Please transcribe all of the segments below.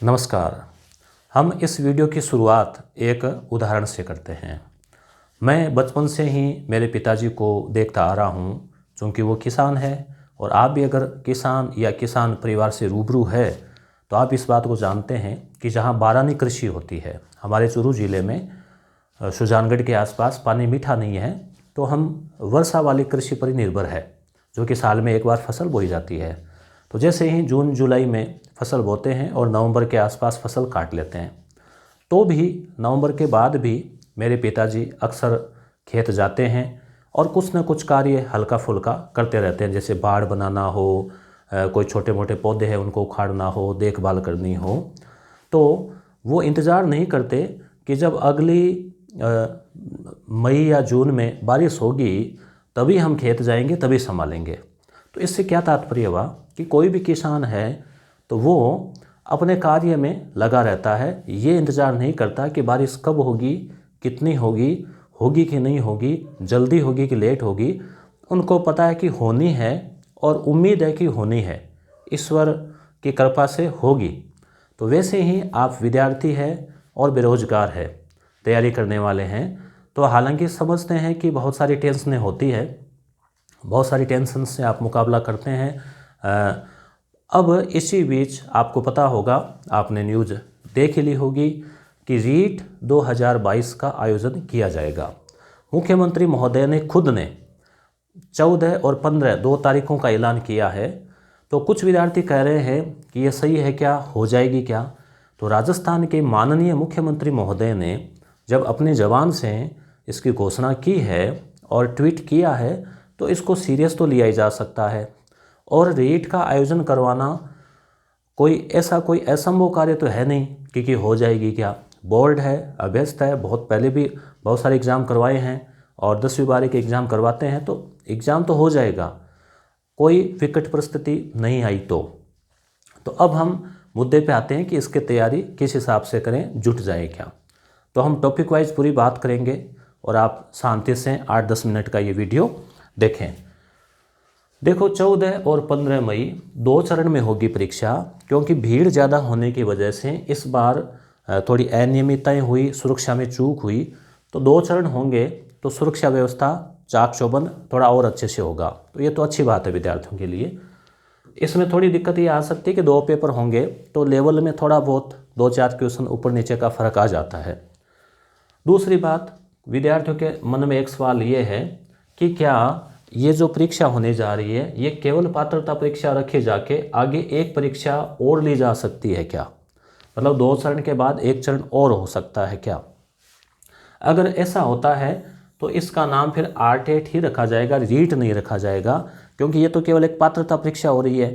नमस्कार। हम इस वीडियो की शुरुआत एक उदाहरण से करते हैं। मैं बचपन से ही मेरे पिताजी को देखता आ रहा हूँ, चूँकि वो किसान है और आप भी अगर किसान या किसान परिवार से रूबरू है तो आप इस बात को जानते हैं कि जहाँ बारानी कृषि होती है, हमारे चुरू ज़िले में सुजानगढ़ के आसपास पानी मीठा नहीं है, तो हम वर्षा वाली कृषि पर ही निर्भर है, जो कि साल में एक बार फसल बोई जाती है। तो जैसे ही जून जुलाई में फसल बोते हैं और नवंबर के आसपास फसल काट लेते हैं, तो भी नवंबर के बाद भी मेरे पिताजी अक्सर खेत जाते हैं और कुछ न कुछ कार्य हल्का फुल्का करते रहते हैं, जैसे बाड़ बनाना हो, कोई छोटे मोटे पौधे हैं उनको उखाड़ना हो, देखभाल करनी हो। तो वो इंतज़ार नहीं करते कि जब अगली मई या जून में बारिश होगी तभी हम खेत जाएंगे, तभी संभालेंगे। तो इससे क्या तात्पर्य हुआ कि कोई भी किसान है तो वो अपने कार्य में लगा रहता है, ये इंतज़ार नहीं करता कि बारिश कब होगी, कितनी होगी, होगी कि नहीं होगी, जल्दी होगी कि लेट होगी। उनको पता है कि होनी है और उम्मीद है कि होनी है, ईश्वर की कृपा से होगी। तो वैसे ही आप विद्यार्थी हैं और बेरोजगार है, तैयारी करने वाले हैं, तो हालांकि समझते हैं कि बहुत सारी टेंशनें होती है, बहुत सारी टेंशन से आप मुकाबला करते हैं। अब इसी बीच आपको पता होगा, आपने न्यूज़ देख ली होगी कि रीट 2022 का आयोजन किया जाएगा। मुख्यमंत्री महोदय ने खुद ने 14 और 15 दो तारीखों का ऐलान किया है। तो कुछ विद्यार्थी कह रहे हैं कि ये सही है क्या, हो जाएगी क्या? तो राजस्थान के माननीय मुख्यमंत्री महोदय ने जब अपनी ज़बान से इसकी घोषणा की है और ट्वीट किया है, तो इसको सीरियस तो लिया ही जा सकता है। और रीट का आयोजन करवाना कोई असंभव कार्य तो है नहीं कि हो जाएगी क्या। बोर्ड है, अभ्यस्त है, बहुत पहले भी बहुत सारे एग्ज़ाम करवाए हैं और 10वीं 12वीं के एग्ज़ाम करवाते हैं, तो एग्ज़ाम तो हो जाएगा, कोई विकट परिस्थिति नहीं आई। तो अब हम मुद्दे पे आते हैं कि इसकी तैयारी किस हिसाब से करें, जुट जाए क्या। तो हम टॉपिक वाइज पूरी बात करेंगे और आप शांति से 8-10 मिनट का ये वीडियो देखें। देखो, 14 और 15 मई 2 चरण में होगी परीक्षा, क्योंकि भीड़ ज़्यादा होने की वजह से इस बार थोड़ी अनियमितताएं हुई, सुरक्षा में चूक हुई। तो 2 चरण होंगे, तो सुरक्षा व्यवस्था चाक चौबंद थोड़ा और अच्छे से होगा। तो ये तो अच्छी बात है विद्यार्थियों के लिए। इसमें थोड़ी दिक्कत ये आ सकती है कि 2 पेपर होंगे, तो लेवल में थोड़ा बहुत 2-4 क्वेश्चन ऊपर नीचे का फ़र्क आ जाता है। दूसरी बात, विद्यार्थियों के मन में एक सवाल ये है कि क्या ये जो परीक्षा होने जा रही है, ये केवल पात्रता परीक्षा रखे जाके आगे एक परीक्षा और ली जा सकती है क्या? मतलब 2 चरण के बाद एक चरण और हो सकता है क्या? अगर ऐसा होता है तो इसका नाम फिर आरटेट ही रखा जाएगा, रीट नहीं रखा जाएगा, क्योंकि ये तो केवल एक पात्रता परीक्षा हो रही है।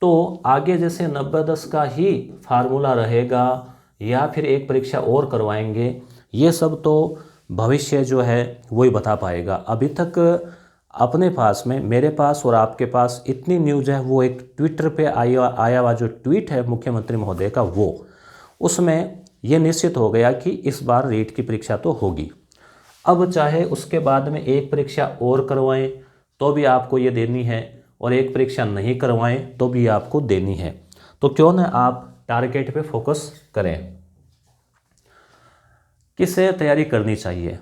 तो आगे जैसे 90-10 का ही फार्मूला रहेगा या फिर एक परीक्षा और करवाएंगे, ये सब तो भविष्य जो है वही बता पाएगा। अभी तक अपने पास में, मेरे पास और आपके पास इतनी न्यूज़ है, वो एक ट्विटर पे आया हुआ जो ट्वीट है मुख्यमंत्री महोदय का, वो उसमें ये निश्चित हो गया कि इस बार रीट की परीक्षा तो होगी। अब चाहे उसके बाद में एक परीक्षा और करवाएं तो भी आपको ये देनी है, और एक परीक्षा नहीं करवाएं तो भी आपको देनी है। तो क्यों ना आप टारगेट पे फोकस करें। किससे तैयारी करनी चाहिए?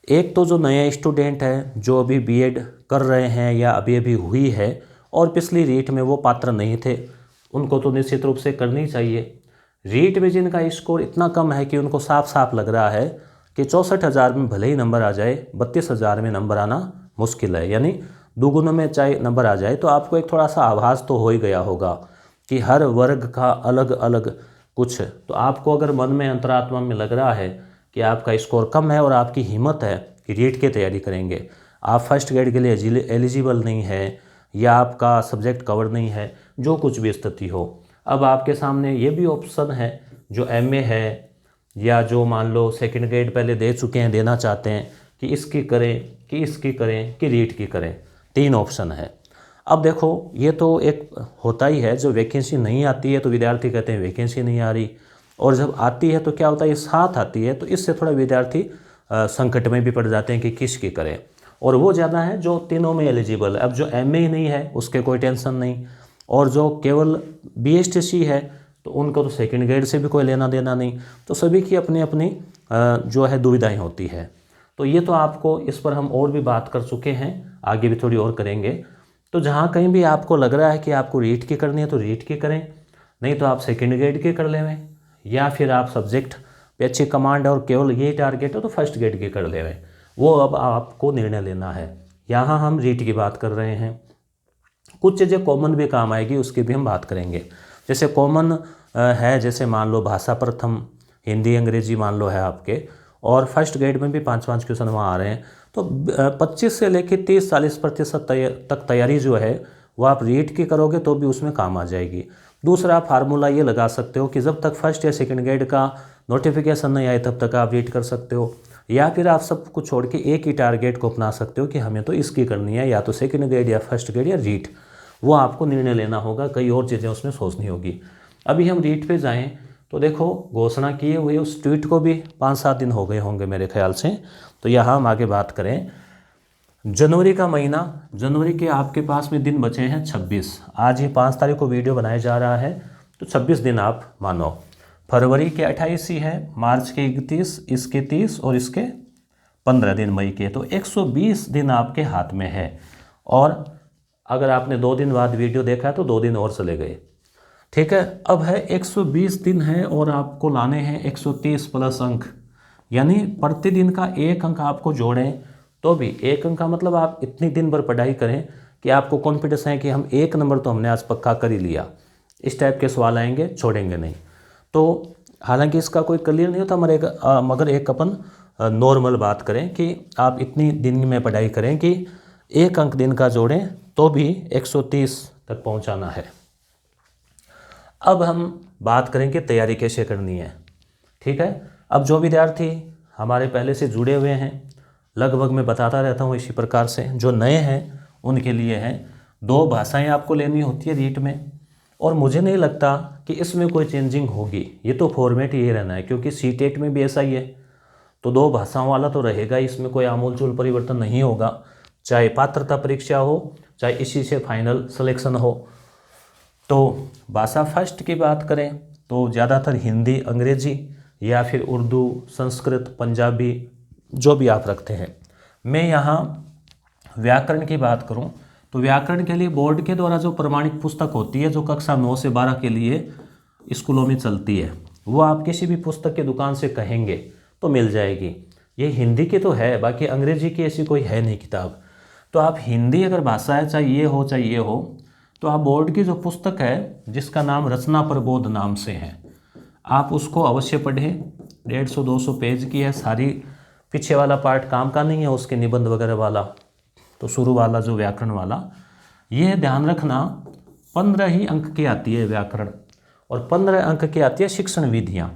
एक तो जो नए स्टूडेंट हैं, जो अभी बीएड कर रहे हैं या अभी अभी हुई है और पिछली रीट में वो पात्र नहीं थे, उनको तो निश्चित रूप से करनी चाहिए। रीट में जिनका स्कोर इतना कम है कि उनको साफ साफ लग रहा है कि 64,000 में भले ही नंबर आ जाए, 32,000 में नंबर आना मुश्किल है, यानी दुगुनों में चाहे नंबर आ जाए, तो आपको एक थोड़ा सा आभास तो हो ही गया होगा कि हर वर्ग का अलग अलग कुछ। तो आपको अगर मन में, अंतरात्मा में लग रहा है कि आपका स्कोर कम है और आपकी हिम्मत है कि रीट की तैयारी करेंगे, आप फर्स्ट ग्रेड के लिए एलिजिबल नहीं है या आपका सब्जेक्ट कवर नहीं है, जो कुछ भी स्थिति हो, अब आपके सामने ये भी ऑप्शन है, जो एमए है या जो मान लो सेकंड ग्रेड पहले दे चुके हैं, देना चाहते हैं, कि इसकी करें कि इसकी करें कि रीट की करें। 3 ऑप्शन है। अब देखो, ये तो एक होता ही है, जो वैकेंसी नहीं आती है तो विद्यार्थी कहते हैं वैकेंसी नहीं आ रही, और जब आती है तो क्या होता है, ये साथ आती है, तो इससे थोड़ा विद्यार्थी संकट में भी पड़ जाते हैं कि किसकी करें। और वो ज़्यादा है जो तीनों में एलिजिबल है। अब जो एमए ही नहीं है उसके कोई टेंशन नहीं, और जो केवल बीएसटीसी है तो उनको तो सेकंड ग्रेड से भी कोई लेना देना नहीं। तो सभी की अपनी अपनी जो है दुविधाएं होती है। तो ये तो आपको इस पर हम और भी बात कर चुके हैं, आगे भी थोड़ी और करेंगे। तो जहाँ कहीं भी आपको लग रहा है कि आपको रीट की करनी है तो रीट की करें, नहीं तो आप सेकंड ग्रेड की कर लेवें, या फिर आप सब्जेक्ट पे अच्छी कमांड और केवल ये टारगेट है तो फर्स्ट ग्रेड की कर लेवें। वो अब आपको निर्णय लेना है। यहाँ हम रीट की बात कर रहे हैं। कुछ चीज़ें कॉमन भी काम आएगी, उसकी भी हम बात करेंगे। जैसे कॉमन है, जैसे मान लो भाषा प्रथम, हिंदी अंग्रेजी मान लो है आपके, और फर्स्ट ग्रेड में भी 5-5 क्वेश्चन वहाँ आ रहे हैं। तो 25 से लेकर 30-40% तक तैयारी जो है वो आप रीट की करोगे तो भी उसमें काम आ जाएगी। दूसरा फार्मूला ये लगा सकते हो कि जब तक फर्स्ट या सेकंड ग्रेड का नोटिफिकेशन नहीं आए तब तक आप रीट कर सकते हो, या फिर आप सब कुछ छोड़ के एक ही टारगेट को अपना सकते हो कि हमें तो इसकी करनी है, या तो सेकंड ग्रेड या फर्स्ट ग्रेड या रीट। वो आपको निर्णय लेना होगा, कई और चीज़ें उसमें सोचनी होगी। अभी हम रीट पे जाएं तो देखो घोषणा किए हुए उस ट्वीट को भी 5-7 दिन हो गए होंगे मेरे ख्याल से। तो यहाँ हम आगे बात करें, जनवरी का महीना, जनवरी के आपके पास में दिन बचे हैं 26। आज ये 5 तारीख को वीडियो बनाया जा रहा है, तो 26 दिन आप मानो। फरवरी के 28 ही है, मार्च के 31, इसके 30 और इसके 15 दिन मई के, तो 120 दिन आपके हाथ में है। और अगर आपने 2 दिन बाद वीडियो देखा है तो 2 दिन और चले गए, ठीक है। अब है 120 दिन है और आपको लाने हैं 130 प्लस अंक, यानी प्रतिदिन का 1 अंक आपको जोड़ें तो भी 1 अंक का मतलब आप इतनी दिन भर पढ़ाई करें कि आपको कॉन्फिडेंस है कि हम 1 नंबर तो हमने आज पक्का कर ही लिया। इस टाइप के सवाल आएंगे, छोड़ेंगे नहीं। तो हालांकि इसका कोई क्लियर नहीं होता, मगर एक अपन नॉर्मल बात करें कि आप इतनी दिन में पढ़ाई करें कि 1 अंक दिन का जोड़ें तो भी 130 तक पहुंचाना है। अब हम बात करें कि तैयारी कैसे करनी है, ठीक है। अब जो विद्यार्थी हमारे पहले से जुड़े हुए हैं, लगभग मैं बताता रहता हूँ इसी प्रकार से, जो नए हैं उनके लिए है 2 भाषाएं आपको लेनी होती है रीट में, और मुझे नहीं लगता कि इसमें कोई चेंजिंग होगी। ये तो फॉर्मेट ये रहना है, क्योंकि सीटेट में भी ऐसा ही है। तो 2 भाषाओं वाला तो रहेगा, इसमें कोई आमूलचूल परिवर्तन नहीं होगा, चाहे पात्रता परीक्षा हो चाहे इसी से फाइनल सिलेक्शन हो। तो भाषा फर्स्ट की बात करें तो ज़्यादातर हिंदी, अंग्रेजी या फिर उर्दू, संस्कृत, पंजाबी, जो भी आप रखते हैं। मैं यहाँ व्याकरण की बात करूँ तो व्याकरण के लिए बोर्ड के द्वारा जो प्रमाणित पुस्तक होती है, जो कक्षा 9 से 12 के लिए स्कूलों में चलती है, वो आप किसी भी पुस्तक की दुकान से कहेंगे तो मिल जाएगी। ये हिंदी की तो है, बाकी अंग्रेजी की ऐसी कोई है नहीं किताब। तो आप हिंदी अगर भाषा है, चाहे ये हो चाहे ये हो, तो आप बोर्ड की जो पुस्तक है जिसका नाम रचना प्रबोध नाम से है, आप उसको अवश्य पढ़ें। 150-200 पेज की है सारी। पीछे वाला पार्ट काम का नहीं है, उसके निबंध वगैरह वाला। तो शुरू वाला जो व्याकरण वाला, ये ध्यान रखना 15 ही अंक की आती है व्याकरण, और 15 अंक की आती है शिक्षण विधियाँ।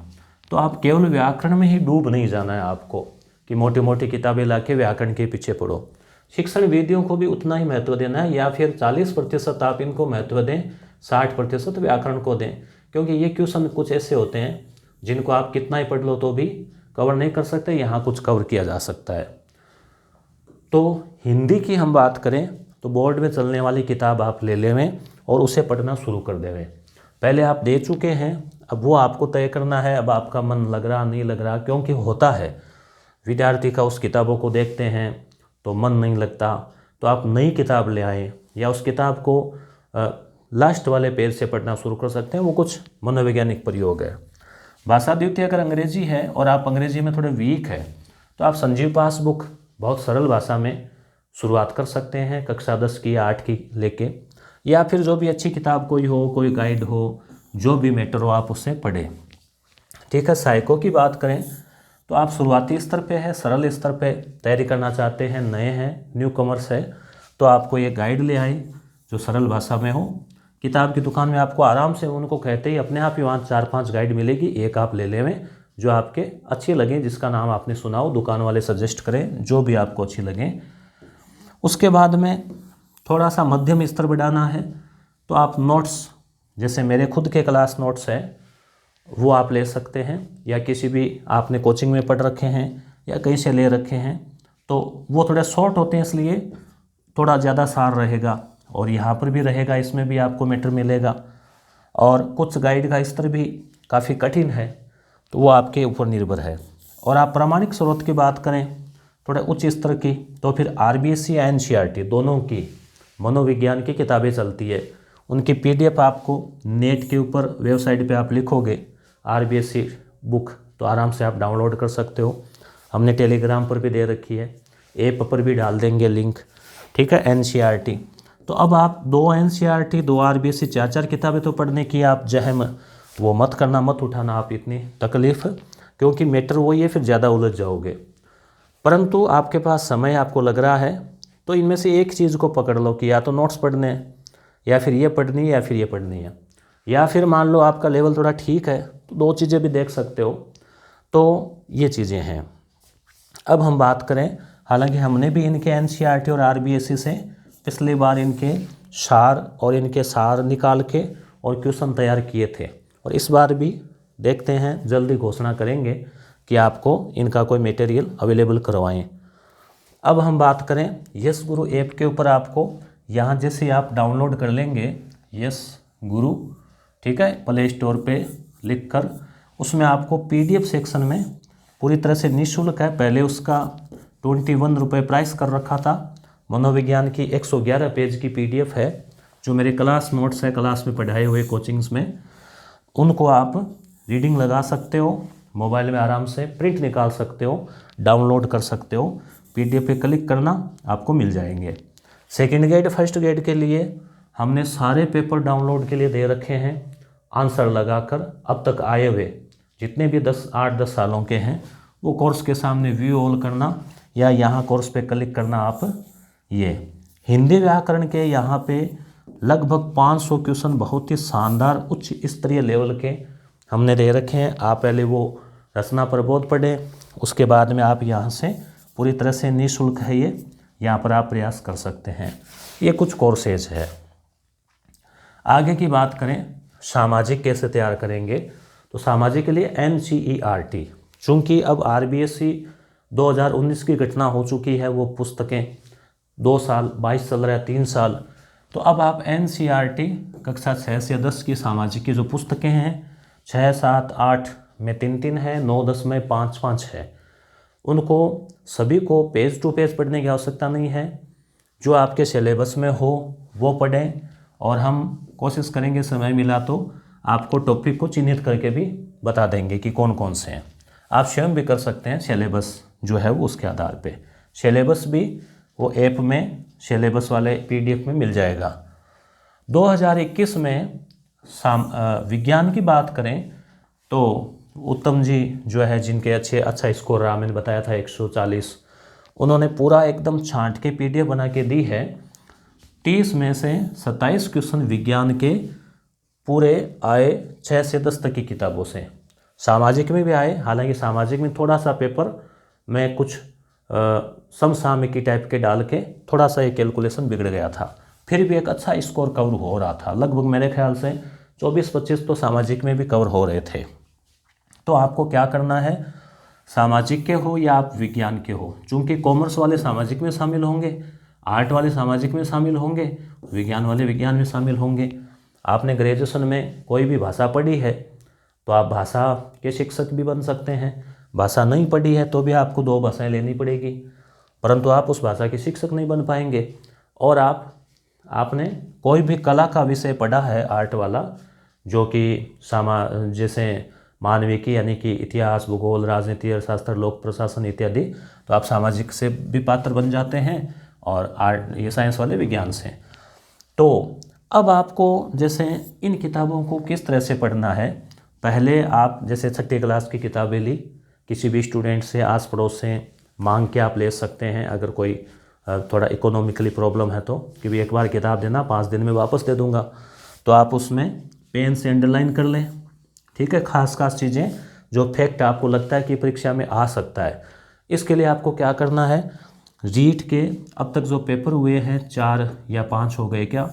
तो आप केवल व्याकरण में ही डूब नहीं जाना है आपको कि मोटी मोटी किताबें लाके व्याकरण के पीछे पढ़ो। शिक्षण विधियों को भी उतना ही महत्व देना है, या फिर 40% आप इनको महत्व दें, 60% व्याकरण को दें, क्योंकि ये क्वेश्चन कुछ ऐसे होते हैं जिनको आप कितना ही पढ़ लो तो भी कवर नहीं कर सकते, यहाँ कुछ कवर किया जा सकता है। तो हिंदी की हम बात करें तो बोर्ड में चलने वाली किताब आप ले लेवें और उसे पढ़ना शुरू कर देवें। पहले आप दे चुके हैं, अब वो आपको तय करना है, अब आपका मन लग रहा नहीं लग रहा, क्योंकि होता है विद्यार्थी का उस किताबों को देखते हैं तो मन नहीं लगता, तो आप नई किताब ले आएँ या उस किताब को लास्ट वाले पेज से पढ़ना शुरू कर सकते हैं। वो कुछ मनोवैज्ञानिक प्रयोग है। भाषा द्वितीय अगर अंग्रेजी है और आप अंग्रेजी में थोड़े वीक है तो आप संजीव पासबुक बहुत सरल भाषा में शुरुआत कर सकते हैं, कक्षा 10 की या 8 की लेके, या फिर जो भी अच्छी किताब कोई हो, कोई गाइड हो, जो भी मैटर हो आप उससे पढ़ें, ठीक है। सहायकों की बात करें तो आप शुरुआती स्तर पे है, सरल स्तर पे तैयारी करना चाहते हैं, नए हैं, न्यू कमर्स है, तो आपको ये गाइड ले आए जो सरल भाषा में हो। किताब की दुकान में आपको आराम से उनको कहते ही अपने आप ही वहाँ 4-5 गाइड मिलेगी, एक आप ले लेवें जो आपके अच्छी लगे, जिसका नाम आपने सुना हो, दुकान वाले सजेस्ट करें, जो भी आपको अच्छी लगे। उसके बाद में थोड़ा सा मध्यम स्तर बढ़ाना है तो आप नोट्स, जैसे मेरे खुद के क्लास नोट्स है, वो आप ले सकते हैं, या किसी भी आपने कोचिंग में पढ़ रखे हैं या कहीं से ले रखे हैं, तो वो थोड़े शॉर्ट होते हैं इसलिए थोड़ा ज़्यादा सार रहेगा, और यहाँ पर भी रहेगा, इसमें भी आपको मैटर मिलेगा। और कुछ गाइड का स्तर भी काफ़ी कठिन है, तो वो आपके ऊपर निर्भर है। और आप प्रामाणिक स्रोत की बात करें थोड़े उच्च स्तर की, तो फिर आरबीएससी या एनसीईआरटी दोनों की मनोविज्ञान की किताबें चलती है। उनकी पीडीएफ आपको नेट के ऊपर वेबसाइट पे आप लिखोगे आरबीएससी बुक, तो आराम से आप डाउनलोड कर सकते हो। हमने टेलीग्राम पर भी दे रखी है, ऐप पर भी डाल देंगे लिंक, ठीक है। एनसीईआरटी, तो अब आप 2 एनसीईआरटी 2 आरबीएससी 4-4 किताबें तो पढ़ने की आप जहम वो मत करना, मत उठाना आप इतनी तकलीफ़, क्योंकि मैटर वही है, फिर ज़्यादा उलझ जाओगे। परंतु आपके पास समय आपको लग रहा है तो इनमें से एक चीज़ को पकड़ लो कि या तो नोट्स पढ़ने हैं, या फिर ये पढ़नी है, या फिर ये पढ़नी है, या फिर मान लो आपका लेवल थोड़ा ठीक है तो 2 चीज़ें भी देख सकते हो। तो ये चीज़ें हैं। अब हम बात करें, हालांकि हमने भी इनके एनसीईआरटी और आरबीएससी से पिछली बार इनके सार निकाल के और क्वेश्चन तैयार किए थे, और इस बार भी देखते हैं, जल्दी घोषणा करेंगे कि आपको इनका कोई मटेरियल अवेलेबल करवाएं। अब हम बात करें यस गुरु ऐप के ऊपर, आपको यहाँ जैसे आप डाउनलोड कर लेंगे यस गुरु, ठीक है, प्ले स्टोर पे लिखकर, उसमें आपको पीडीएफ सेक्शन में पूरी तरह से निःशुल्क है। पहले उसका 21 रुपये प्राइस कर रखा था। मनोविज्ञान की 111 पेज की पीडीएफ है, जो मेरे क्लास नोट्स है, क्लास में पढ़ाए हुए कोचिंग्स में, उनको आप रीडिंग लगा सकते हो, मोबाइल में आराम से प्रिंट निकाल सकते हो, डाउनलोड कर सकते हो, पीडीएफ पे क्लिक करना आपको मिल जाएंगे। सेकंड गाइड फर्स्ट गाइड के लिए हमने सारे पेपर डाउनलोड के लिए दे रखे हैं, आंसर लगाकर। अब तक आए हुए जितने भी 8-10 सालों के हैं, वो कोर्स के सामने व्यू ऑल करना या यहाँ कोर्स पे क्लिक करना आप। ये हिंदी व्याकरण के यहाँ पे लगभग 500 क्वेश्चन बहुत ही शानदार उच्च स्तरीय लेवल के हमने दे रखे हैं। आप पहले वो रचना प्रबोध पढ़ें, उसके बाद में आप यहाँ से पूरी तरह से निःशुल्क है ये, यहाँ पर आप प्रयास कर सकते हैं। ये कुछ कोर्सेज है। आगे की बात करें सामाजिक कैसे तैयार करेंगे, तो सामाजिक के लिए एनसीईआरटी, चूँकि अब आरबीएससी 2019 की घटना हो चुकी है, वो पुस्तकें 2 साल 22 चल रहा है, 3 साल, तो अब आप एनसीईआरटी कक्षा 6 से 10 की सामाजिक की जो पुस्तकें हैं, 6, 7, 8 में 3-3 है, 9, 10 में 5-5 है, उनको सभी को पेज टू पेज पढ़ने की आवश्यकता नहीं है। जो आपके सिलेबस में हो वो पढ़ें, और हम कोशिश करेंगे समय मिला तो आपको टॉपिक को चिन्हित करके भी बता देंगे कि कौन कौन से हैं। आप स्वयं भी कर सकते हैं, सिलेबस जो है वो उसके आधार पे। सिलेबस भी वो ऐप में सिलेबस वाले पीडीएफ में मिल जाएगा। 2021 में विज्ञान की बात करें तो उत्तम जी जो है, जिनके अच्छा स्कोर रहा, मैंने बताया था 140, उन्होंने पूरा एकदम छांट के पीडीएफ बना के दी है। 30 में से 27 क्वेश्चन विज्ञान के पूरे आए 6 से 10 तक की किताबों से। सामाजिक में भी आए, हालांकि सामाजिक में थोड़ा सा पेपर में कुछ समसामयिकी टाइप के डाल के थोड़ा सा ये कैलकुलेशन बिगड़ गया था, फिर भी एक अच्छा स्कोर कवर हो रहा था। लगभग मेरे ख्याल से 24-25 तो सामाजिक में भी कवर हो रहे थे। तो आपको क्या करना है, सामाजिक के हो या आप विज्ञान के हो, चूँकि कॉमर्स वाले सामाजिक में शामिल होंगे, आर्ट वाले सामाजिक में शामिल होंगे, विज्ञान वाले विज्ञान में शामिल होंगे। आपने ग्रेजुएशन में कोई भी भाषा पढ़ी है तो आप भाषा के शिक्षक भी बन सकते हैं। भाषा नहीं पढ़ी है तो भी आपको 2 भाषाएं लेनी पड़ेगी, परंतु आप उस भाषा के शिक्षक नहीं बन पाएंगे। और आपने कोई भी कला का विषय पढ़ा है आर्ट वाला, जो कि जैसे मानविकी यानी कि इतिहास, भूगोल, राजनीति, अर्थशास्त्र, लोक प्रशासन इत्यादि, तो आप सामाजिक से भी पात्र बन जाते हैं, और आर्ट ये साइंस वाले विज्ञान से। तो अब आपको जैसे इन किताबों को किस तरह से पढ़ना है, पहले आप जैसे 6ठी क्लास की किताबें ली, किसी भी स्टूडेंट से आस पड़ोस से मांग के आप ले सकते हैं। अगर कोई थोड़ा इकोनॉमिकली प्रॉब्लम है तो, कि भी एक बार किताब देना 5 दिन में वापस दे दूंगा, तो आप उसमें पेन से अंडरलाइन कर लें, ठीक है, खास चीज़ें जो फैक्ट आपको लगता है कि परीक्षा में आ सकता है। इसके लिए आपको क्या करना है, रीट के अब तक जो पेपर हुए हैं 4 या 5 हो गए क्या,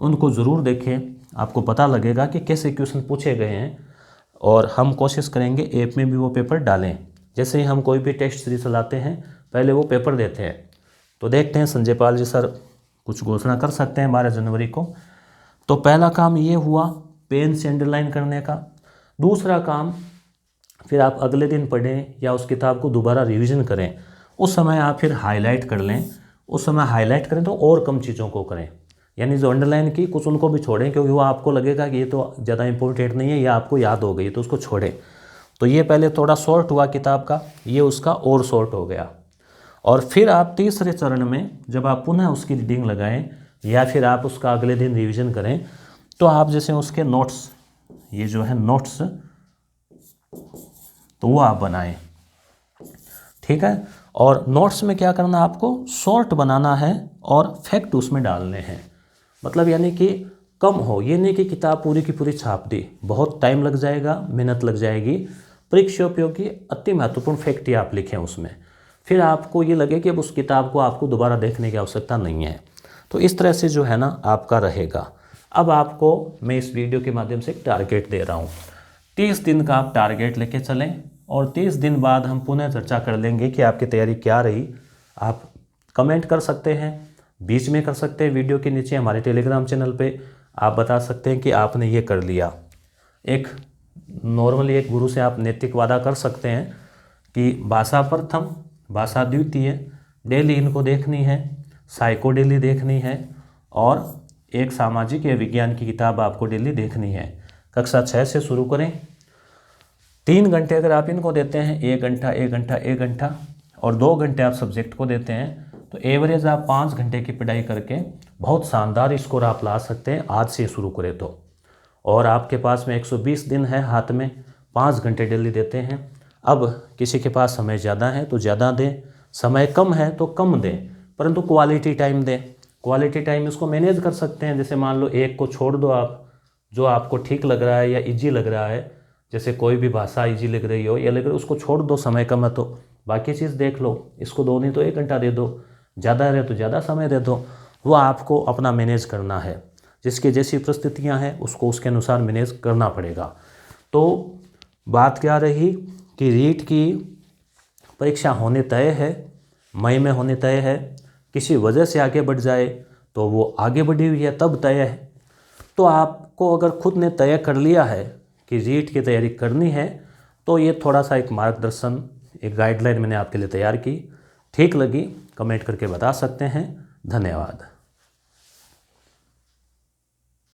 उनको ज़रूर देखें, आपको पता लगेगा कि कैसे क्वेश्चन पूछे गए हैं। और हम कोशिश करेंगे ऐप में भी वो पेपर डालें। जैसे ही हम कोई भी टेस्ट सीरीज चलाते हैं पहले वो पेपर देते हैं, तो देखते हैं संजय पाल जी सर कुछ घोषणा कर सकते हैं 12 जनवरी को। तो पहला काम ये हुआ, पेन से अंडरलाइन करने का। दूसरा काम, फिर आप अगले दिन पढ़ें या उस किताब को दोबारा रिवीजन करें, उस समय आप फिर हाईलाइट कर लें। उस समय हाईलाइट करें तो और कम चीज़ों को करें, यानी जो अंडरलाइन की कुछ उनको भी छोड़ें, क्योंकि वो आपको लगेगा कि ये तो ज़्यादा इंपॉर्टेंट नहीं है, ये आपको याद हो गई तो उसको छोड़ें। तो ये पहले थोड़ा शॉर्ट हुआ किताब का, ये उसका और शॉर्ट हो गया। और फिर आप तीसरे चरण में जब आप पुनः उसकी रीडिंग लगाएं या फिर आप उसका अगले दिन रिवीजन करें, तो आप जैसे उसके नोट्स, ये जो है नोट्स, तो वो आप बनाएं, ठीक है। और नोट्स में क्या करना, आपको शॉर्ट बनाना है और फैक्ट उसमें डालने हैं। मतलब यानी कि कम हो, ये नहीं कि किताब पूरी की पूरी छाप दी, बहुत टाइम लग जाएगा, मेहनत लग जाएगी। परीक्षा उपयोगी अति महत्वपूर्ण फैक्ट ही आप लिखें उसमें, फिर आपको ये लगे कि अब उस किताब को आपको दोबारा देखने की आवश्यकता नहीं है। तो इस तरह से जो है ना आपका रहेगा। अब आपको मैं इस वीडियो के माध्यम से एक टारगेट दे रहा हूँ, 30 दिन का आप टारगेट लेके चलें और 30 दिन बाद हम पुनः चर्चा कर लेंगे कि आपकी तैयारी क्या रही। आप कमेंट कर सकते हैं, बीच में कर सकते हैं, वीडियो के नीचे हमारे टेलीग्राम चैनल पे आप बता सकते हैं कि आपने ये कर लिया। एक नॉर्मली एक गुरु से आप नैतिक वादा कर सकते हैं कि भाषा प्रथम, भाषा द्वितीय डेली इनको देखनी है, साइको डेली देखनी है, और एक सामाजिक या विज्ञान की किताब आपको डेली देखनी है। कक्षा 6 से शुरू करें। 3 घंटे अगर आप इनको देते हैं, 1 घंटा 1 घंटा 1 घंटा और 2 घंटे आप सब्जेक्ट को देते हैं, तो एवरेज आप 5 घंटे की पढ़ाई करके बहुत शानदार स्कोर आप ला सकते हैं आज से शुरू करें तो। और आपके पास में 120 दिन है हाथ में, 5 घंटे डेली देते हैं। अब किसी के पास समय ज़्यादा है तो ज़्यादा दें, समय कम है तो कम दें, परंतु क्वालिटी टाइम दें। क्वालिटी टाइम इसको मैनेज कर सकते हैं, जैसे मान लो एक को छोड़ दो आप, जो आपको ठीक लग रहा है या इजी लग रहा है, जैसे कोई भी भाषा इजी लग रही हो या लग रही, उसको छोड़ दो, समय कम है तो बाकी चीज़ देख लो। इसको 2 नहीं तो 1 घंटा दे दो, ज़्यादा रहे तो ज़्यादा समय दे दो। वो आपको अपना मैनेज करना है, जिसकी जैसी परिस्थितियाँ हैं उसको उसके अनुसार मैनेज करना पड़ेगा। तो बात क्या रही कि रीट की परीक्षा होने तय है, मई में होने तय है। किसी वजह से आगे बढ़ जाए तो वो आगे बढ़ी हुई है तब तय है। तो आपको अगर खुद ने तय कर लिया है कि रीट की तैयारी करनी है, तो ये थोड़ा सा एक मार्गदर्शन, एक गाइडलाइन मैंने आपके लिए तैयार की। ठीक लगी कमेंट करके बता सकते हैं। धन्यवाद।